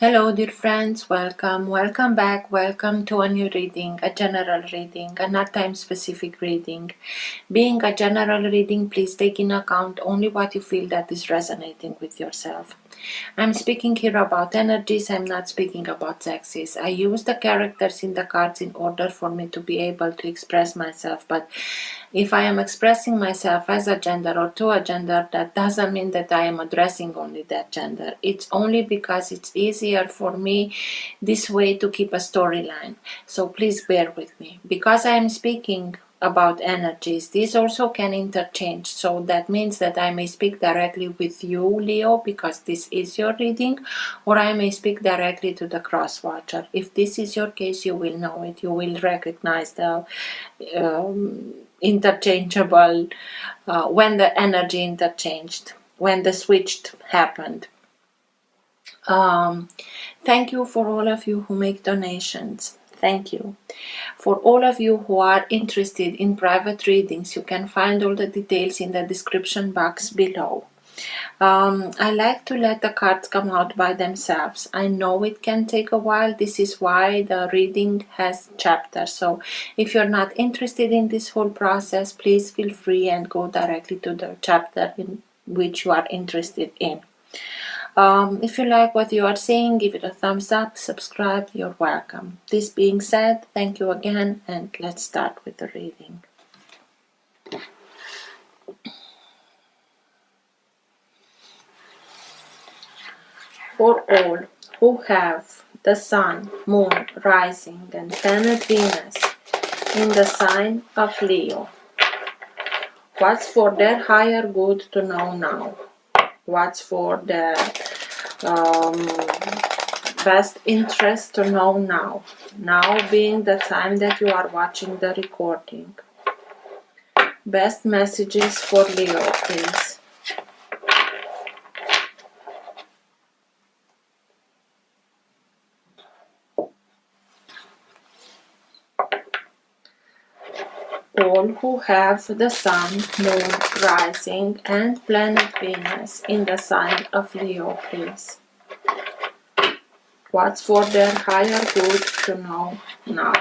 Hello dear friends, welcome back, welcome to a new reading, a general reading, a not time specific reading. Being a general reading, please take in account only what you feel that is resonating with yourself. I'm speaking here about energies, I'm not speaking about sexes. I use the characters in the cards in order for me to be able to express myself, but if I am expressing myself as a gender or to a gender, that doesn't mean that I am addressing only that gender. It's only because it's easier for me this way to keep a storyline. So please bear with me. Because I am speaking about energies, these also can interchange. So that means that I may speak directly with you, Leo, because this is your reading, or I may speak directly to the cross watcher. If this is your case, you will know it. You will recognize the interchangeable when the energy interchanged, when the switched happened. Thank you for all of you who make donations. Thank you. For all of you who are interested in private readings, you can find all the details in the description box below. I like to let the cards come out by themselves. I know it can take a while. This is why the reading has chapters. So if you're not interested in this whole process, please feel free and go directly to the chapter in which you are interested in. If you like what you are seeing, give it a thumbs up, subscribe, you're welcome. This being said, thank you again, and let's start with the reading. For all who have the Sun, Moon, Rising, and planet Venus in the sign of Leo, what's for their higher good to know now? What's for their best interest to know now? Now being the time that you are watching the recording. Best messages for Leo, please. All who have the Sun, Moon, Rising, and planet Venus in the sign of Leo, please. What's for their higher good to know now?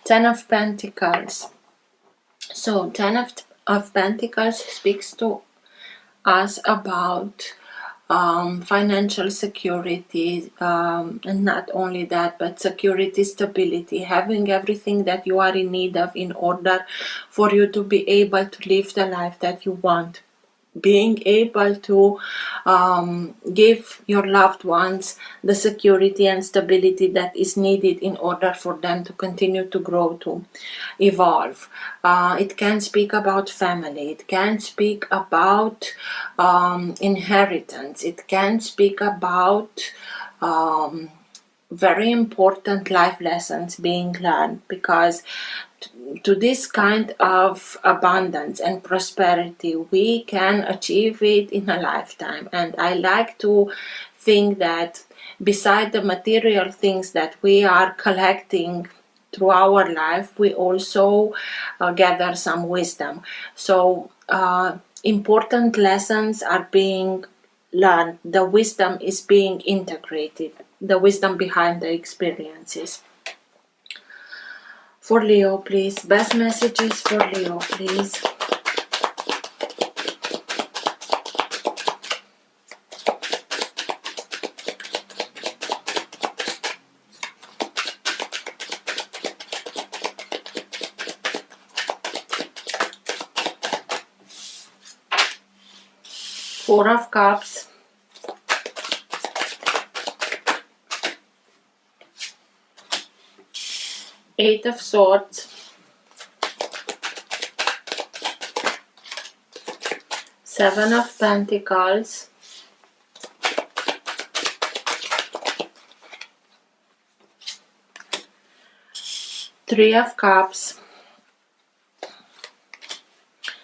Ten of Pentacles. So, Ten of Pentacles speaks to us about financial security, and not only that, but security, stability, having everything that you are in need of in order for you to be able to live the life that you want. Being able to give your loved ones the security and stability that is needed in order for them to continue to grow, to evolve. It can speak about family, it can speak about inheritance, it can speak about very important life lessons being learned, because to this kind of abundance and prosperity, we can achieve it in a lifetime. And I like to think that beside the material things that we are collecting through our life, we also gather some wisdom. So important lessons are being learned. The wisdom is being integrated, the wisdom behind the experiences. For Leo, please. Best messages for Leo, please. Four of Cups. Eight of Swords. Seven of Pentacles. Three of Cups.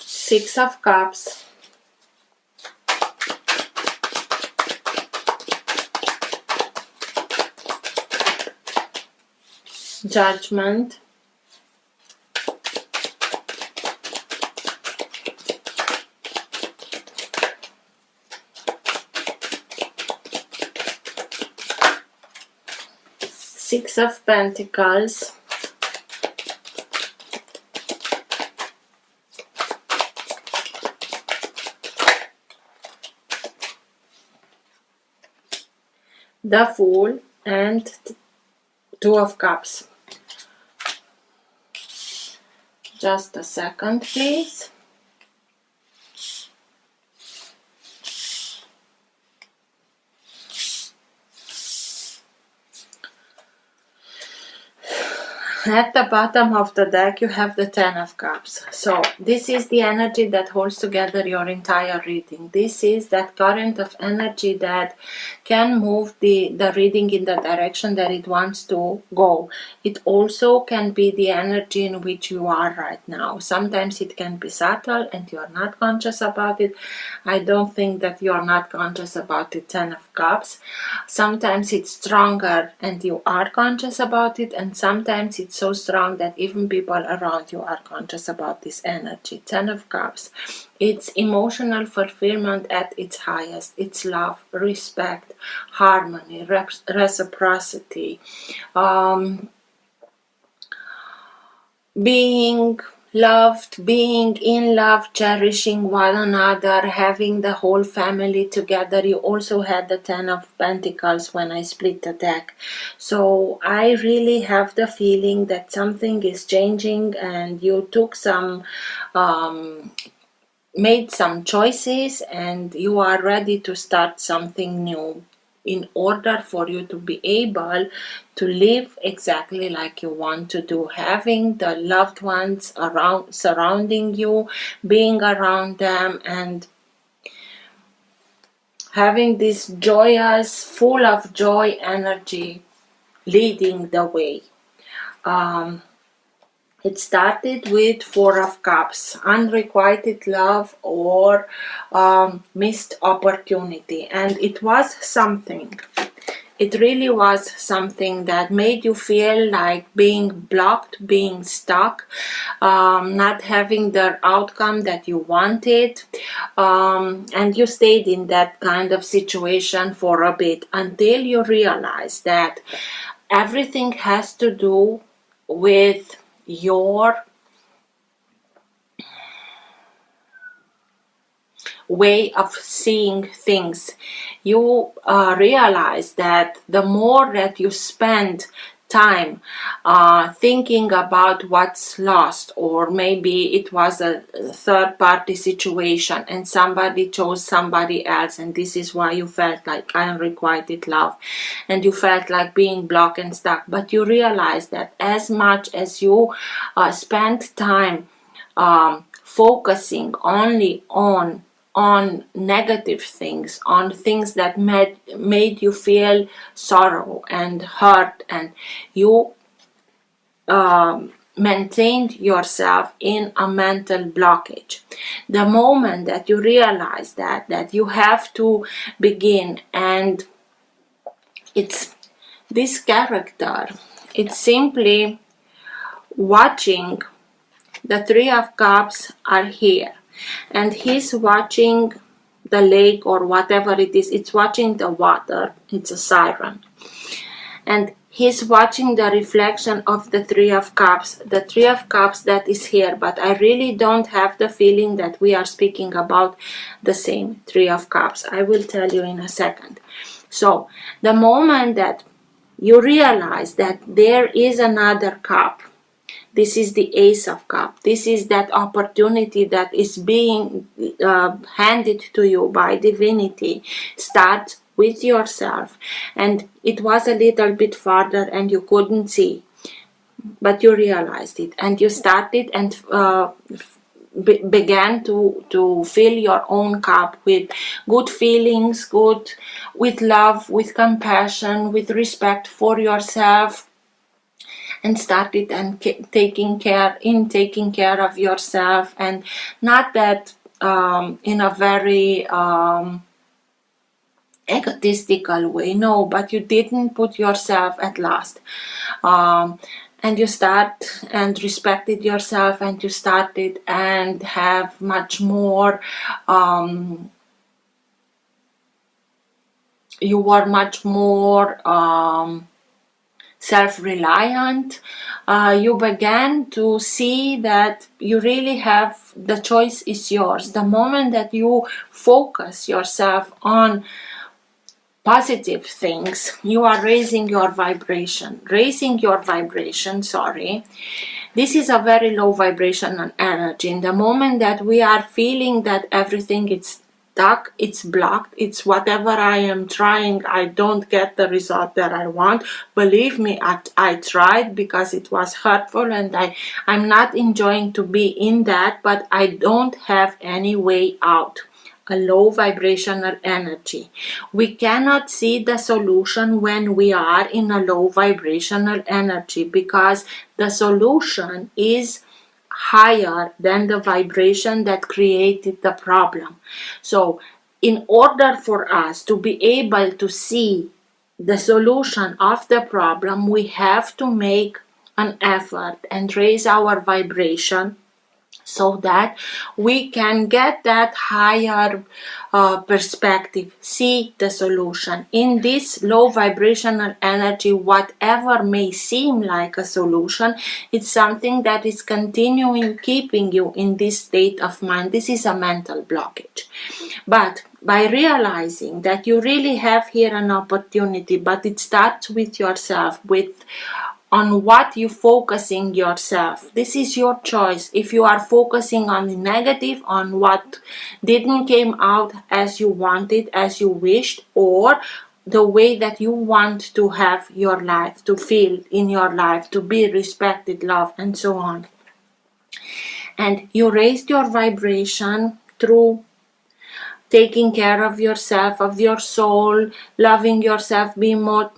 Six of Cups. Judgment. Six of Pentacles, the Fool, and Two of Cups. Just a second, please. At the bottom of the deck, you have the Ten of Cups. So this is the energy that holds together your entire reading. This is that current of energy that can move the reading in the direction that it wants to go. It also can be the energy in which you are right now. Sometimes it can be subtle and you are not conscious about it. I don't think that you are not conscious about the Ten of Cups. Sometimes it's stronger and you are conscious about it, and sometimes it's so strong that even people around you are conscious about this energy. Ten of Cups. It's emotional fulfillment at its highest. It's love, respect, harmony, reciprocity, being loved, being in love, cherishing one another, having the whole family together. You also had the Ten of Pentacles when I split the deck. So I really have the feeling that something is changing, and you took some made some choices and you are ready to start something new, in order for you to be able to live exactly like you want to do, having the loved ones around, surrounding you, being around them, and having this joyous, full of joy energy leading the way. It started with Four of Cups, unrequited love or missed opportunity, and it was something. It really was something that made you feel like being blocked, being stuck, not having the outcome that you wanted, and you stayed in that kind of situation for a bit until you realize that everything has to do with your way of seeing things. You realize that the more that you spend time thinking about what's lost, or maybe it was a third party situation and somebody chose somebody else, and this is why you felt like unrequited love and you felt like being blocked and stuck. But you realize that as much as you spend time focusing only on negative things, on things that made you feel sorrow and hurt, and you maintained yourself in a mental blockage. The moment that you realize that you have to begin, and it's this character, it's simply watching. The Three of Cups are here, and he's watching the lake or whatever it is. It's watching the water. It's a siren, and he's watching the reflection of the Three of Cups. The Three of Cups that is here, but I really don't have the feeling that we are speaking about the same Three of Cups. I will tell you in a second. So the moment that you realize that there is another cup, this is the Ace of Cups. This is that opportunity that is being handed to you by divinity. Start with yourself. And it was a little bit farther and you couldn't see, but you realized it. And you started and began to fill your own cup with good feelings, with love, with compassion, with respect for yourself, and started and taking care of yourself, and not that in a very egotistical way, no, but you didn't put yourself at last, and you start and respected yourself, and you started and have much more you were much more self-reliant. You began to see that you really have, the choice is yours. The moment that you focus yourself on positive things, you are raising your vibration. This is a very low vibrational energy. In the moment that we are feeling that everything is stuck, it's blocked, it's whatever I am trying, I don't get the result that I want. Believe me, I tried because it was hurtful and I'm not enjoying to be in that, but I don't have any way out. A low vibrational energy. We cannot see the solution when we are in a low vibrational energy, because the solution is higher than the vibration that created the problem. So in order for us to be able to see the solution of the problem, we have to make an effort and raise our vibration, so that we can get that higher perspective, see the solution. In this low vibrational energy, whatever may seem like a solution, it's something that is continuing keeping you in this state of mind. This is a mental blockage. But by realizing that you really have here an opportunity, but it starts with yourself, with on what you focusing yourself. This is your choice. If you are focusing on the negative, on what didn't came out as you wanted, as you wished, or the way that you want to have your life, to feel in your life, to be respected, loved, and so on. And you raised your vibration through taking care of yourself, of your soul, loving yourself, being much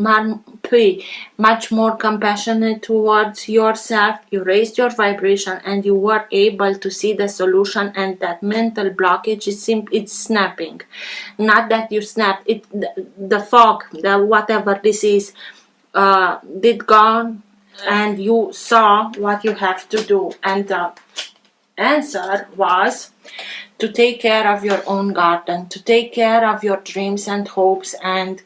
more compassionate towards yourself. You raised your vibration and you were able to see the solution, and that mental blockage is it's snapping. Not that you snapped it, the fog, the whatever this is, did gone, and you saw what you have to do. And the answer was to take care of your own garden, to take care of your dreams and hopes and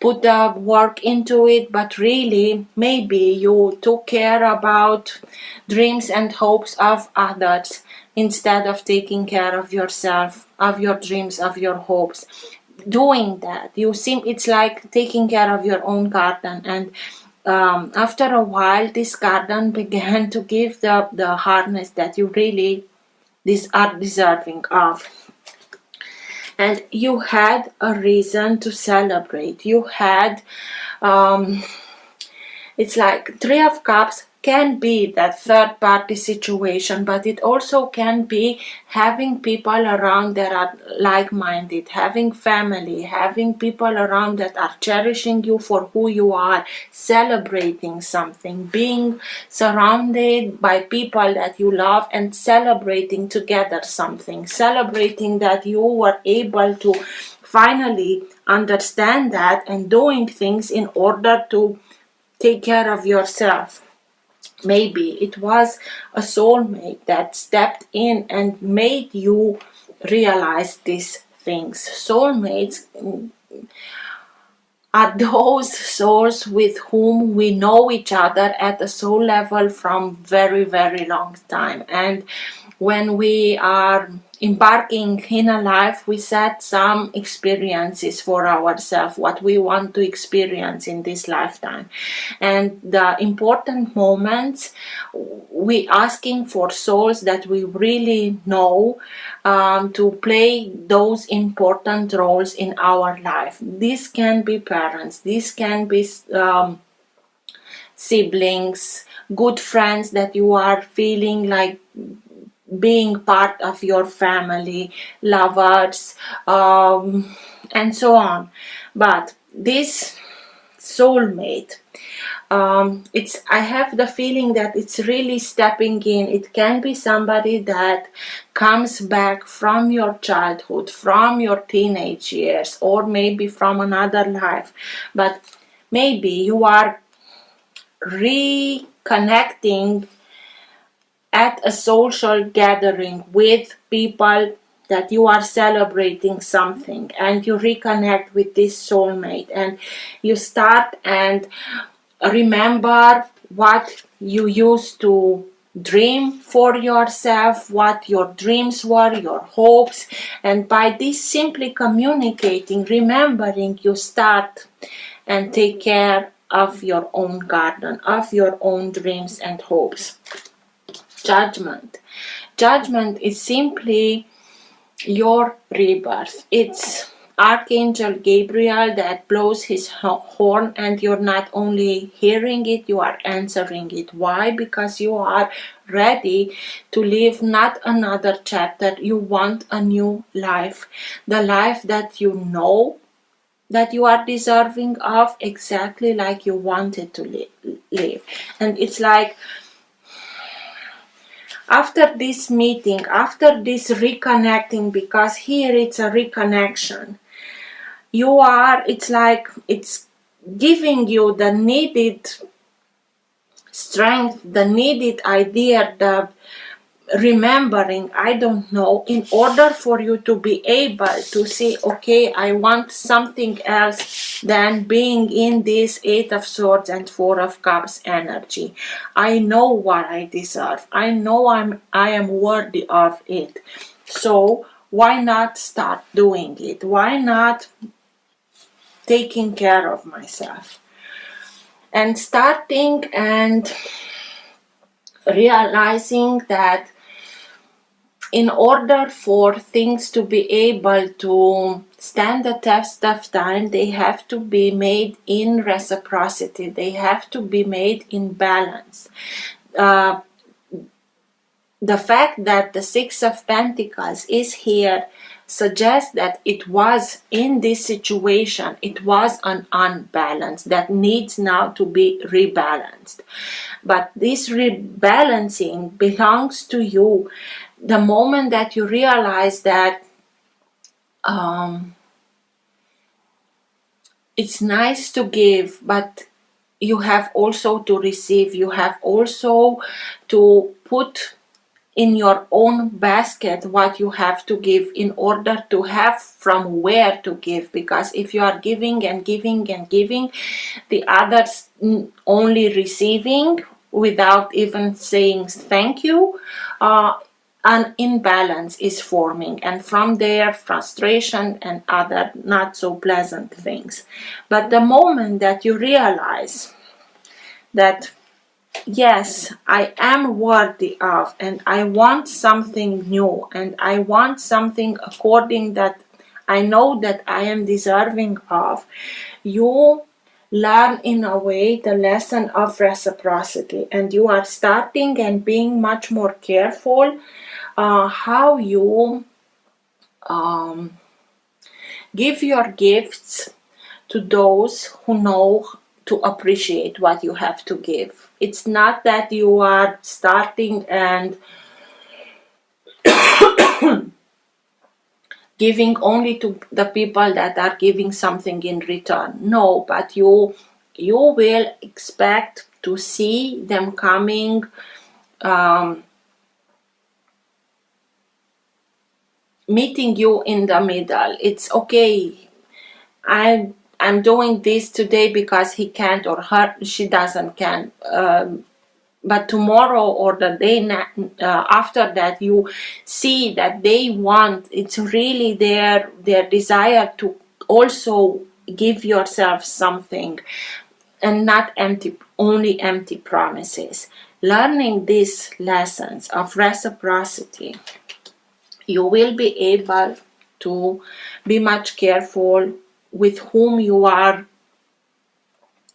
put the work into it. But really, maybe you took care about dreams and hopes of others instead of taking care of yourself, of your dreams, of your hopes. Doing that, it's like taking care of your own garden. And after a while, this garden began to give the harvest that you really are deserving of. And you had a reason to celebrate. You had, it's like Three of Cups can be that third party situation, but it also can be having people around that are like-minded, having family, having people around that are cherishing you for who you are, celebrating something, being surrounded by people that you love and celebrating together something, celebrating that you were able to finally understand that and doing things in order to take care of yourself. Maybe it was a soulmate that stepped in and made you realize these things. Soulmates are those souls with whom we know each other at a soul level from very, very long time. And when we are embarking in a life, we set some experiences for ourselves, what we want to experience in this lifetime. And the important moments, we asking for souls that we really know to play those important roles in our life. This can be parents, this can be siblings, good friends that you are feeling like being part of your family, lovers, and so on. But this soulmate, I have the feeling that it's really stepping in. It can be somebody that comes back from your childhood, from your teenage years, or maybe from another life. But maybe you are reconnecting at a social gathering with people that you are celebrating something, and you reconnect with this soulmate, and you start and remember what you used to dream for yourself, what your dreams were, your hopes, and by this simply communicating, remembering, you start and take care of your own garden, of your own dreams and hopes. Judgment. Judgment is simply your rebirth. It's Archangel Gabriel that blows his horn, and you're not only hearing it, you are answering it. Why? Because you are ready to live not another chapter. You want a new life, the life that you know that you are deserving of, exactly like you wanted to live. And it's like, after this meeting, after this reconnecting, because here it's a reconnection, it's like it's giving you the needed strength, the needed idea, the remembering, I don't know, in order for you to be able to say, okay, I want something else than being in this 8 of Swords and 4 of Cups energy. I know what I deserve. I know I am worthy of it. So why not start doing it? Why not taking care of myself? And starting and realizing that in order for things to be able to stand the test of time, they have to be made in reciprocity. They have to be made in balance. The fact that the 6 of Pentacles is here suggests that it was in this situation, it was an unbalance that needs now to be rebalanced. But this rebalancing belongs to you. The moment that you realize that it's nice to give, but you have also to receive, you have also to put in your own basket what you have to give in order to have from where to give. Because if you are giving and giving and giving, the others only receiving without even saying thank you, an imbalance is forming, and from there frustration and other not so pleasant things. But the moment that you realize that yes, I am worthy of, and I want something new, and I want something according that I know that I am deserving of, you learn in a way the lesson of reciprocity, and you are starting and being much more careful how you give your gifts to those who know to appreciate what you have to give. It's not that you are starting and giving only to the people that are giving something in return. No, but you will expect to see them coming meeting you in the middle. It's okay, I'm doing this today because he can't or she doesn't can, but tomorrow or the day after that, you see that they want, it's really their desire to also give yourself something, and not only empty promises. Learning these lessons of reciprocity, you will be able to be much careful with whom you are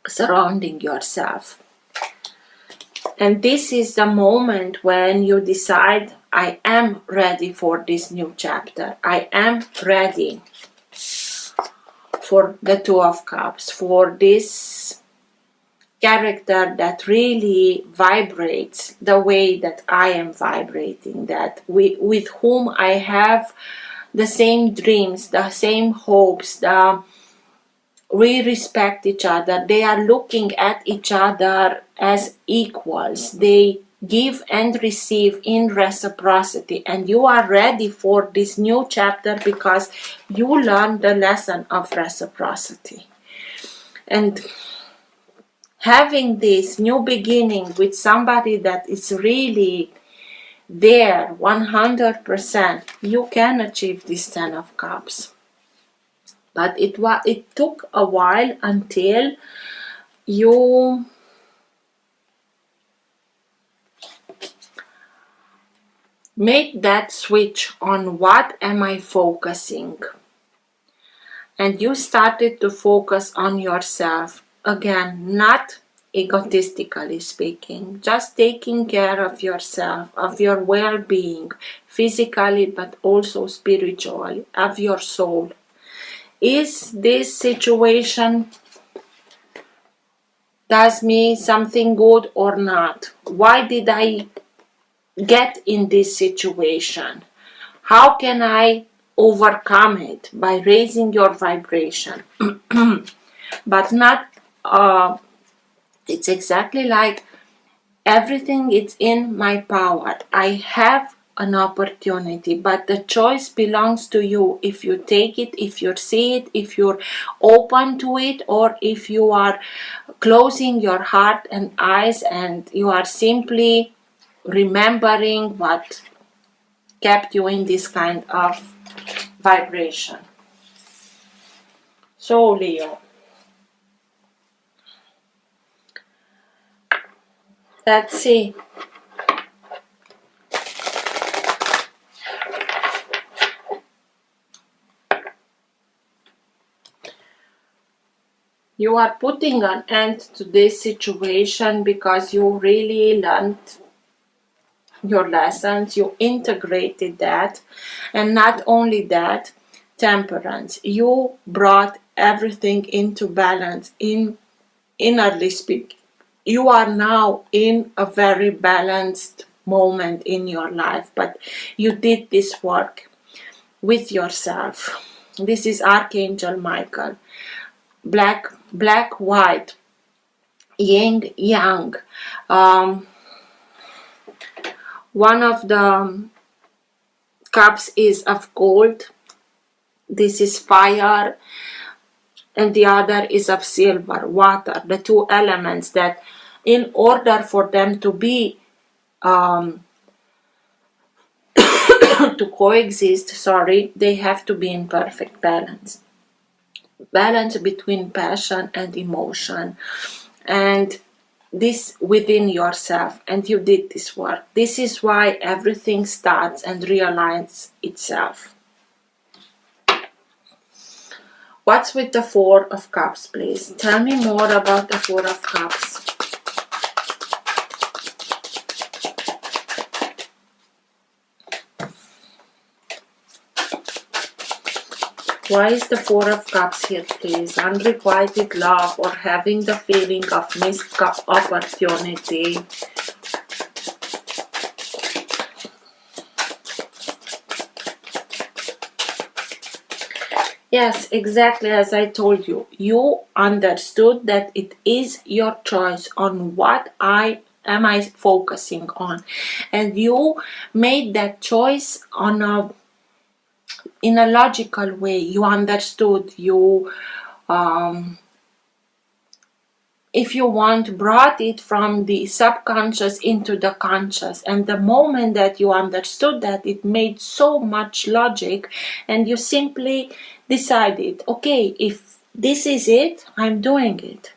surrounding yourself. And this is the moment when you decide, I am ready for this new chapter. I am ready for the 2 of Cups, for this character that really vibrates the way that I am vibrating, that with whom I have the same dreams, the same hopes, we respect each other. They are looking at each other as equals. They give and receive in reciprocity, and you are ready for this new chapter because you learned the lesson of reciprocity. And having this new beginning with somebody that is really there 100%, you can achieve this 10 of Cups. But it took a while until you made that switch on what am I focusing, and you started to focus on yourself again, not egotistically speaking, just taking care of yourself, of your well-being, physically but also spiritually, of your soul. Is this situation does me something good or not? Why did I get in this situation? How can I overcome it? By raising your vibration. But not, it's exactly like everything is in my power. I have an opportunity, but the choice belongs to you. If you take it, if you see it, if you're open to it, or if you are closing your heart and eyes and you are simply remembering what kept you in this kind of vibration. So Leo, let's see. You are putting an end to this situation because you really learned your lessons, you integrated that, and not only that, temperance. You brought everything into balance, innerly speaking. You are now in a very balanced moment in your life, but you did this work with yourself. This is Archangel Michael. Black, white, yin, yang. One of the cups is of gold. This is fire. And the other is of silver, water. The two elements that in order for them to be to coexist, they have to be in perfect balance. Balance between passion and emotion, and this within yourself, and you did this work. This is why everything starts and realigns itself. What's with the Four of Cups, please? Tell me more about the Four of Cups. Why is the Four of Cups here, please? Unrequited love or having the feeling of missed opportunity. Yes, exactly as I told you. You understood that it is your choice on what am I focusing on. And you made that choice in a logical way. You understood. You, if you want, brought it from the subconscious into the conscious. And the moment that you understood that, it made so much logic, and you simply decided, okay, if this is it, I'm doing it.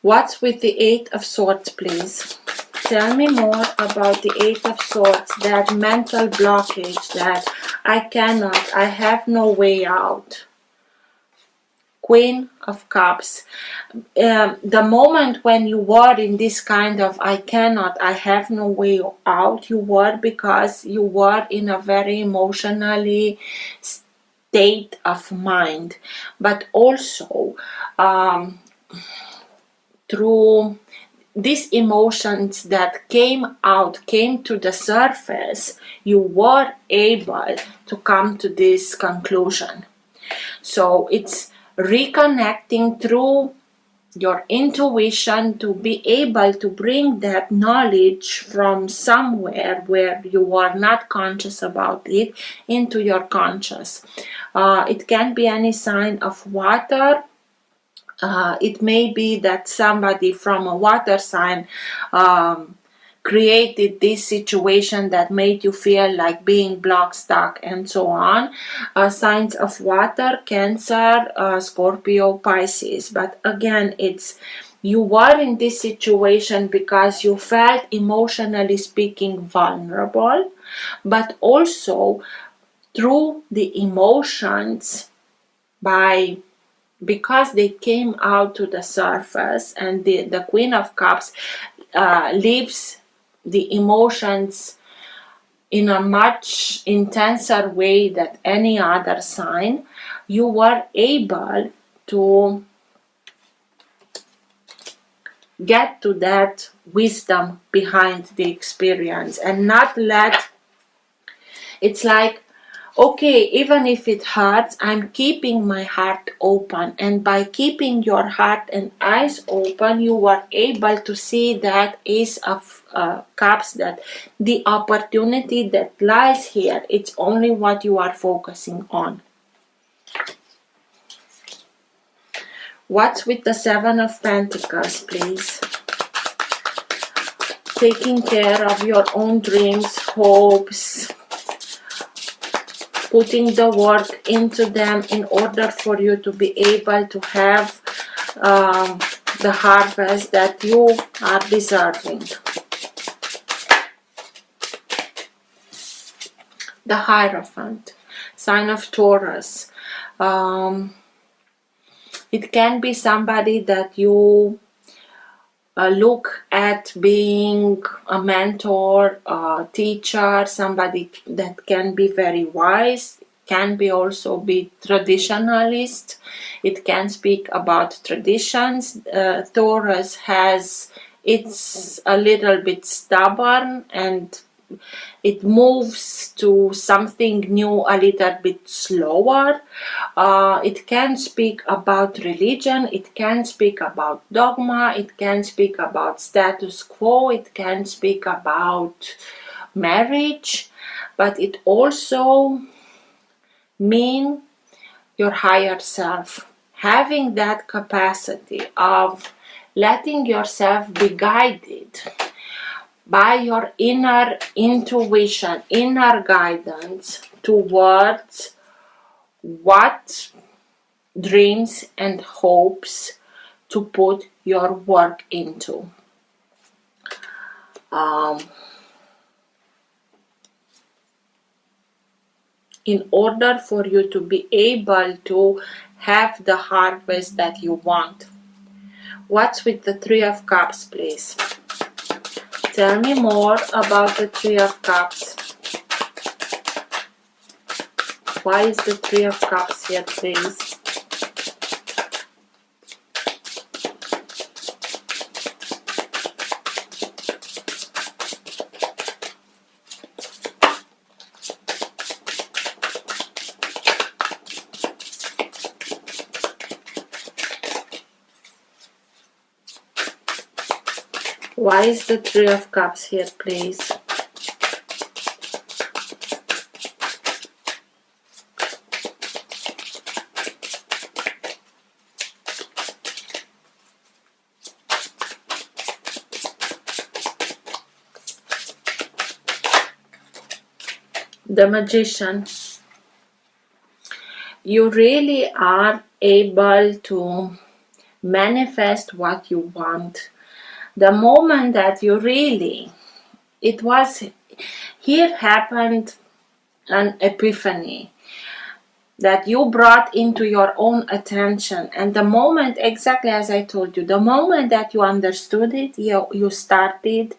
What's with the Eight of Swords, please? Tell me more about the Eight of Swords, that mental blockage, that I cannot, I have no way out. Queen of Cups. The moment when you were in this kind of I cannot, I have no way out, you were because you were in a very emotionally state of mind, but also through these emotions that came to the surface, you were able to come to this conclusion. So it's reconnecting through your intuition to be able to bring that knowledge from somewhere where you are not conscious about it into your conscious. It can be any sign of water, It may be that somebody from a water sign created this situation that made you feel like being blocked, stuck, and so on. Signs of water: Cancer, Scorpio, Pisces. But again, it's you were in this situation because you felt, emotionally speaking, vulnerable, but also through the emotions, because they came out to the surface, and the Queen of Cups leaves the emotions in a much intenser way than any other sign. You were able to get to that wisdom behind the experience and not let it's like, okay, even if it hurts, I'm keeping my heart open. And by keeping your heart and eyes open, you were able to see that Ace of Cups, that the opportunity that lies here, it's only what you are focusing on. What's with the Seven of Pentacles, please? Taking care of your own dreams, hopes, putting the work into them in order for you to be able to have the harvest that you are deserving. The Hierophant, sign of Taurus. It can be somebody that you look at being a mentor, a teacher, somebody that can be very wise, can be also be traditionalist. It can speak about traditions. Taurus it's a little bit stubborn, and it moves to something new a little bit slower. It can speak about religion, it can speak about dogma, it can speak about status quo, it can speak about marriage, but it also means your higher self, having that capacity of letting yourself be guided by your inner intuition, inner guidance towards what dreams and hopes to put your work into. In order for you to be able to have the harvest that you want. What's with the Three of Cups, please? Tell me more about the Three of Cups. Why is the Three of Cups here, please? Why is the Three of Cups here, please? The Magician. You really are able to manifest what you want. The moment that you really, here happened an epiphany that you brought into your own attention, and the moment, exactly as I told you, the moment that you understood it, you started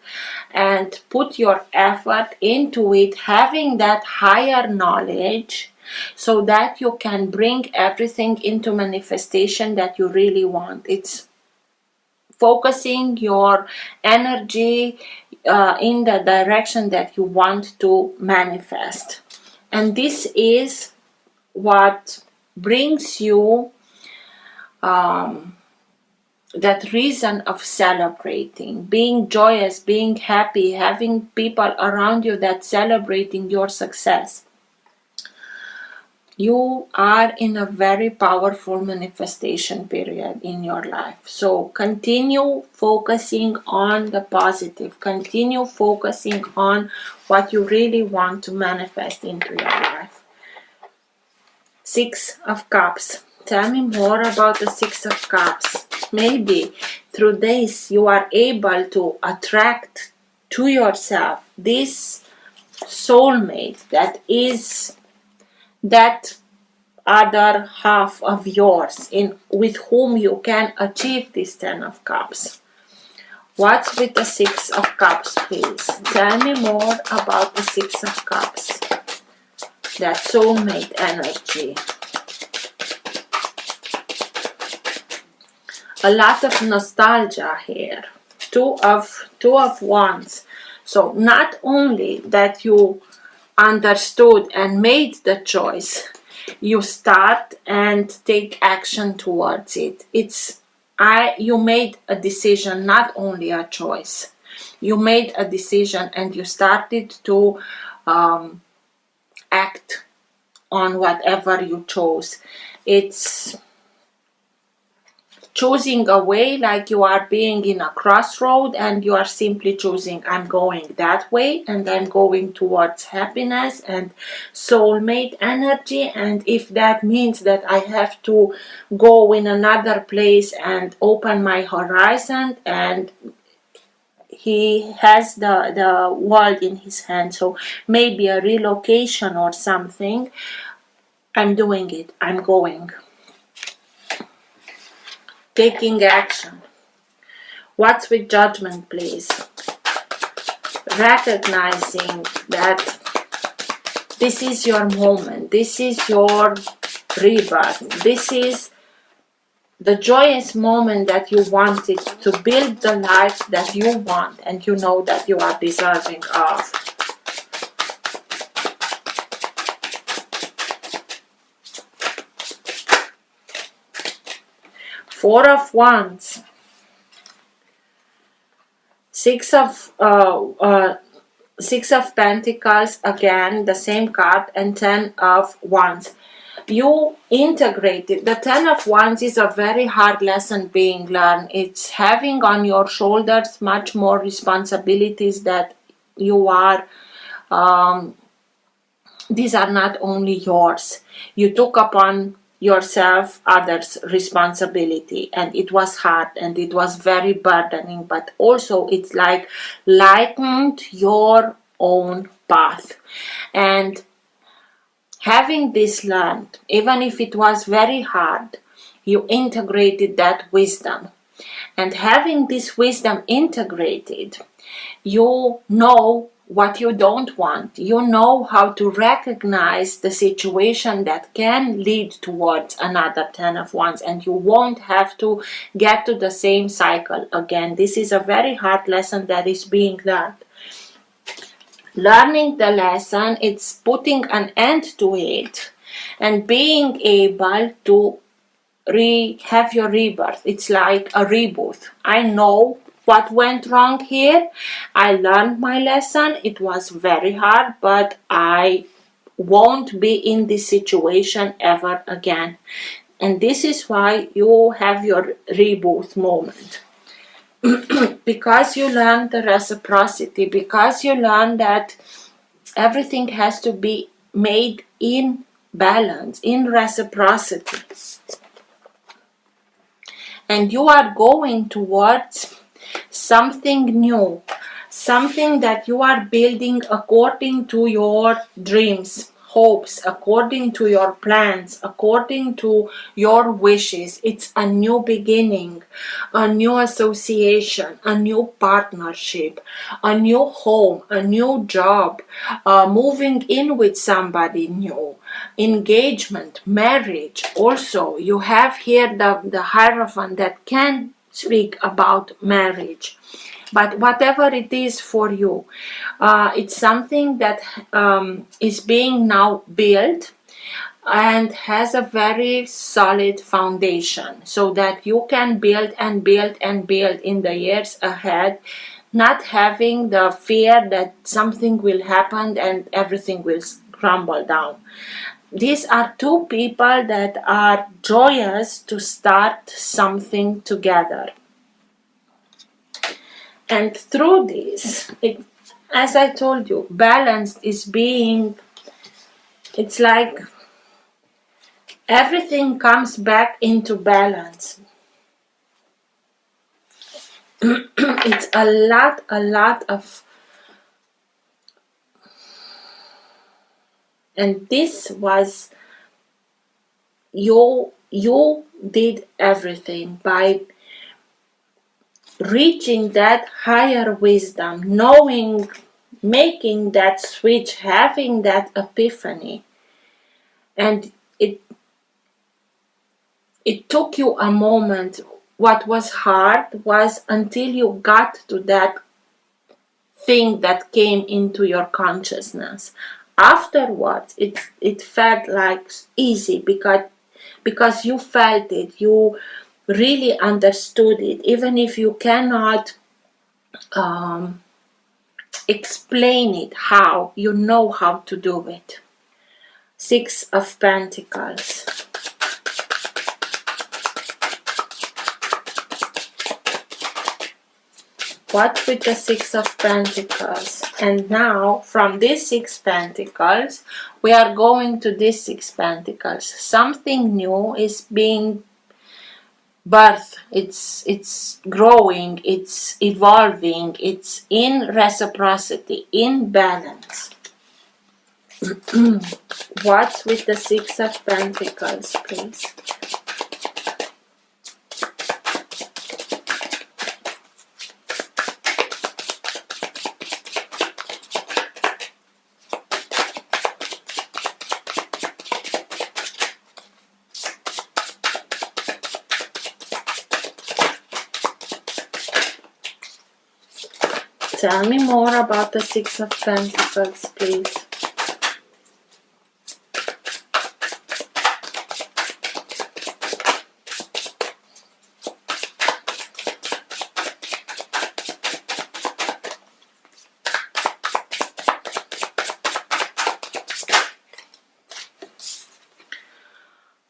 and put your effort into it, having that higher knowledge, so that you can bring everything into manifestation that you really want. It's focusing your energy in the direction that you want to manifest. And this is what brings you that reason of celebrating, being joyous, being happy, having people around you that celebrating your success. You are in a very powerful manifestation period in your life. So continue focusing on the positive. Continue focusing on what you really want to manifest into your life. Six of Cups. Tell me more about the Six of Cups. Maybe through this you are able to attract to yourself this soulmate that is that other half of yours with whom you can achieve this Ten of Cups. What's with the Six of Cups, please? Tell me more about the Six of Cups. That soulmate energy. A lot of nostalgia here. Two of Wands. So not only that you understood and made the choice, you start and take action towards it. You made a decision, not only a choice. You made a decision and you started to act on whatever you chose. It's choosing a way, like you are being in a crossroad and you are simply choosing, I'm going that way and I'm going towards happiness and soulmate energy, and if that means that I have to go in another place and open my horizon, and he has the world in his hand, so maybe a relocation or something, I'm doing it, I'm going. Taking action. What's with Judgment, please? Recognizing that this is your moment, this is your rebirth, this is the joyous moment that you wanted to build the life that you want and you know that you are deserving of. Four of Wands, Six of Pentacles, again the same card, and Ten of Wands. You integrated. The Ten of Wands is a very hard lesson being learned. It's having on your shoulders much more responsibilities that you are. These are not only yours. You took upon yourself others' responsibility, and it was hard and it was very burdening, but also it's like lightened your own path. And having this learned, even if it was very hard, you integrated that wisdom. And having this wisdom integrated, you know what you don't want. You know how to recognize the situation that can lead towards another Ten of Wands, and you won't have to get to the same cycle again. This is a very hard lesson that is being learned. Learning the lesson, it's putting an end to it and being able to have your rebirth. It's like a reboot. I know what went wrong here. I learned my lesson. It was very hard, but I won't be in this situation ever again. And this is why you have your reboot moment. Because you learn the reciprocity, because you learn that everything has to be made in balance, in reciprocity. And you are going towards something new, something that you are building according to your dreams, hopes, according to your plans, according to your wishes. It's a new beginning, a new association, a new partnership, a new home, a new job, moving in with somebody new, engagement, marriage. Also, you have here the Hierophant that can speak about marriage. But whatever it is for you, it's something that is being now built and has a very solid foundation, so that you can build and build and build in the years ahead, not having the fear that something will happen and everything will crumble down. these are two people that are joyous to start something together. And through this, as I told you, balance is being, it's like everything comes back into balance. It's a lot of, and this was, you did everything by reaching that higher wisdom, knowing, making that switch, having that epiphany. And it took you a moment. What was hard was until you got to that thing that came into your consciousness. Afterwards, it felt like easy because you felt it, you really understood it, even if you cannot explain it. How you know how to do it. Six of Pentacles. What with the Six of Pentacles? And now, from this Six Pentacles, we are going to this Six Pentacles. Something new is being birthed. It's growing. It's evolving. It's in reciprocity, in balance. What's with the Six of Pentacles, please? Tell me more about the Six of Pentacles, please.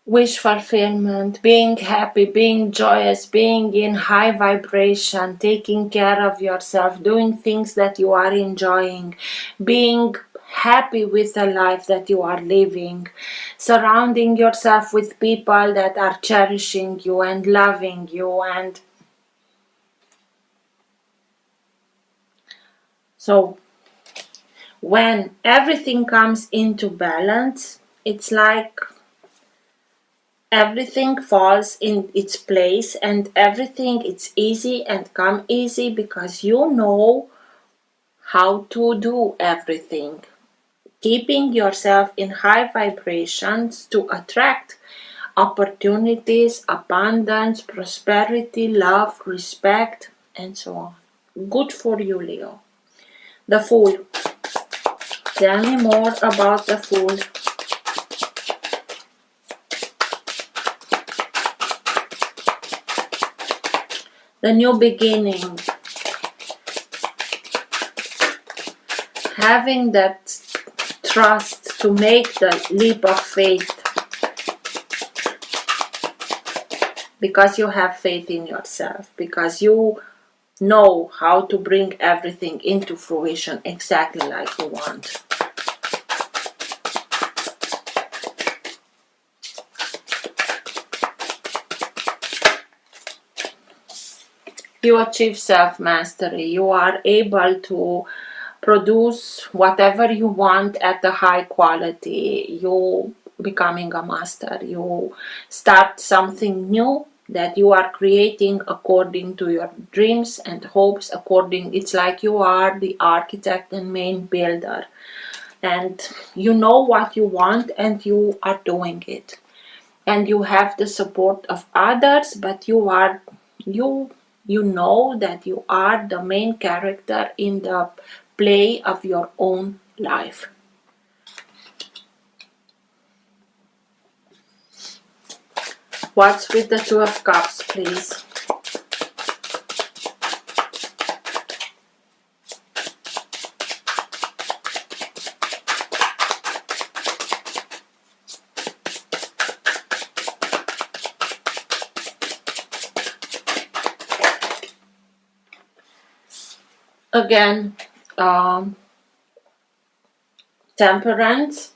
Wish fulfillment, being happy, being joyous, being in high vibration, taking care of yourself, doing things that you are enjoying, being happy with the life that you are living, surrounding yourself with people that are cherishing you and loving you. And so when everything comes into balance, it's like everything falls in its place, and everything it's easy and come easy because you know how to do everything, keeping yourself in high vibrations to attract opportunities, abundance, prosperity, love, respect, and so on. Good for you, Leo. The Fool. Tell me more about the Fool. The new beginning. Having that trust to make the leap of faith. Because you have faith in yourself. Because you know how to bring everything into fruition exactly like you want. You achieve self-mastery. You are able to produce whatever you want at a high quality. You becoming a master. You start something new that you are creating according to your dreams and hopes. It's like you are the architect and main builder. And you know what you want and you are doing it. And you have the support of others, but you know that you are the main character in the play of your own life. What's with the Two of Cups, please? again, temperance.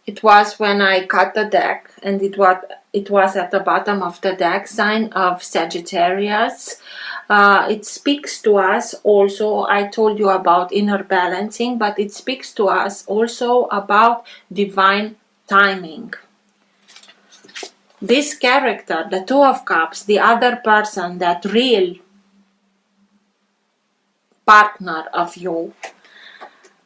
It was when I cut the deck, and it was at the bottom of the deck, sign of Sagittarius. It speaks to us also. I told you about inner balancing, but it speaks to us also about divine timing. This character, the Two of Cups, the other person, that real partner of you,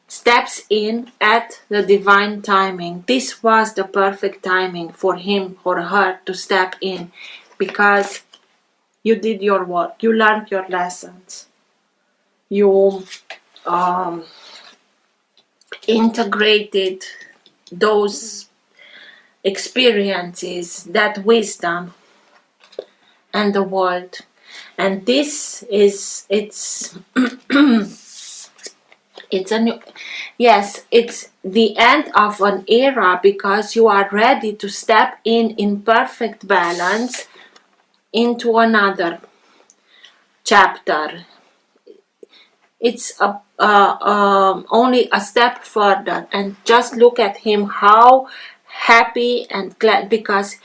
steps in at the divine timing. This was the perfect timing for him or her to step in, because you did your work, you learned your lessons, you integrated those experiences, that wisdom, and the world. And this is, it's it's a new, yes, it's the end of an era, because you are ready to step in perfect balance into another chapter. It's only a step further, and just look at him, how happy and glad, because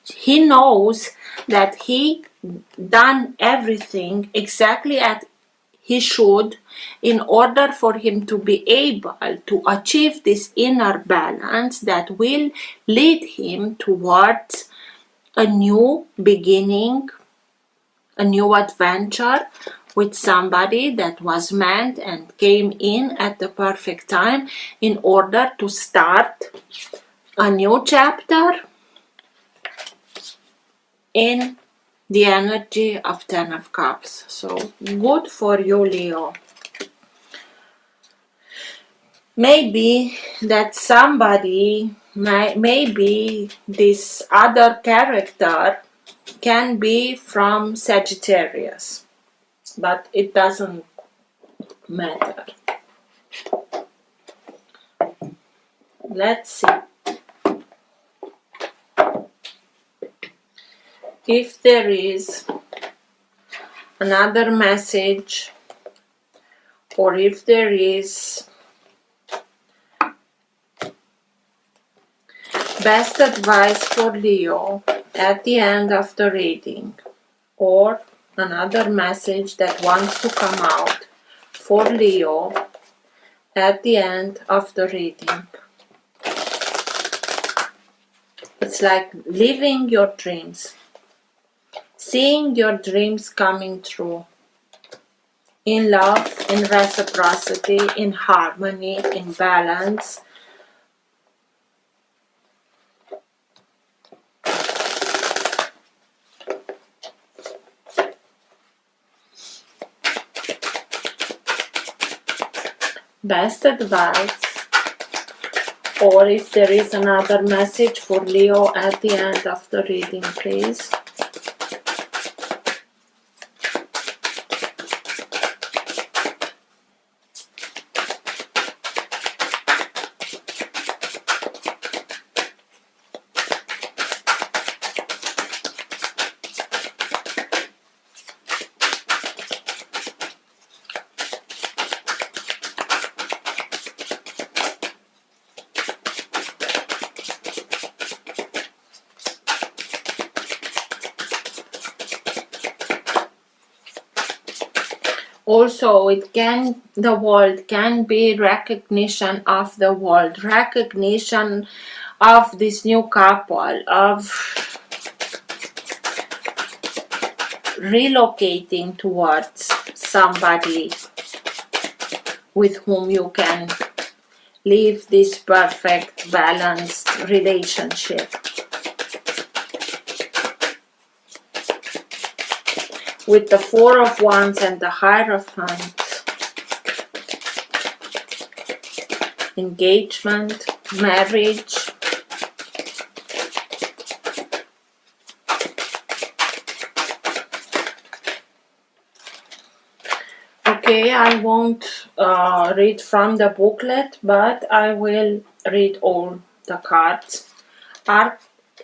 he knows that he done everything exactly as he should, in order for him to be able to achieve this inner balance that will lead him towards a new beginning, a new adventure with somebody that was meant and came in at the perfect time, in order to start a new chapter in the energy of Ten of Cups. So good for you, Leo. Maybe that somebody, maybe this other character can be from Sagittarius, but it doesn't matter. Let's see if there is another message, or if there is best advice for Leo at the end of the reading, or another message that wants to come out for Leo at the end of the reading. It's like living your dreams, seeing your dreams coming true, in love, in reciprocity, in harmony, in balance. Best advice, or if there is another message for Leo at the end of the reading, please. Also, the world can be recognition of the world, recognition of this new couple, of relocating towards somebody with whom you can live this perfect, balanced relationship. With the Four of Wands and the Hierophant, engagement, marriage. Okay, I won't read from the booklet, but I will read all the cards.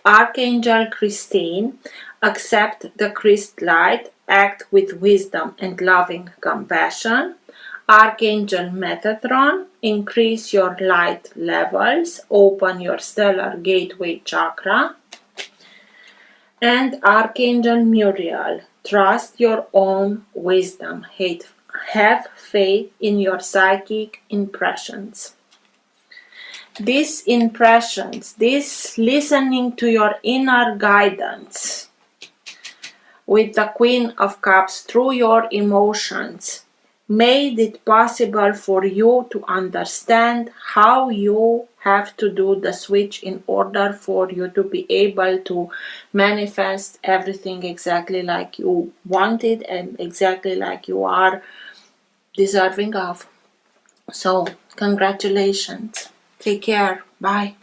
Archangel Christine, accept the Christ light act with wisdom and loving compassion. Archangel Metatron, increase your light levels, open your stellar gateway chakra. And Archangel Muriel, trust your own wisdom, have faith in your psychic impressions. These impressions, this listening to your inner guidance with the Queen of Cups through your emotions made it possible for you to understand how you have to do the switch in order for you to be able to manifest everything exactly like you wanted and exactly like you are deserving of. So, congratulations. Take care. Bye.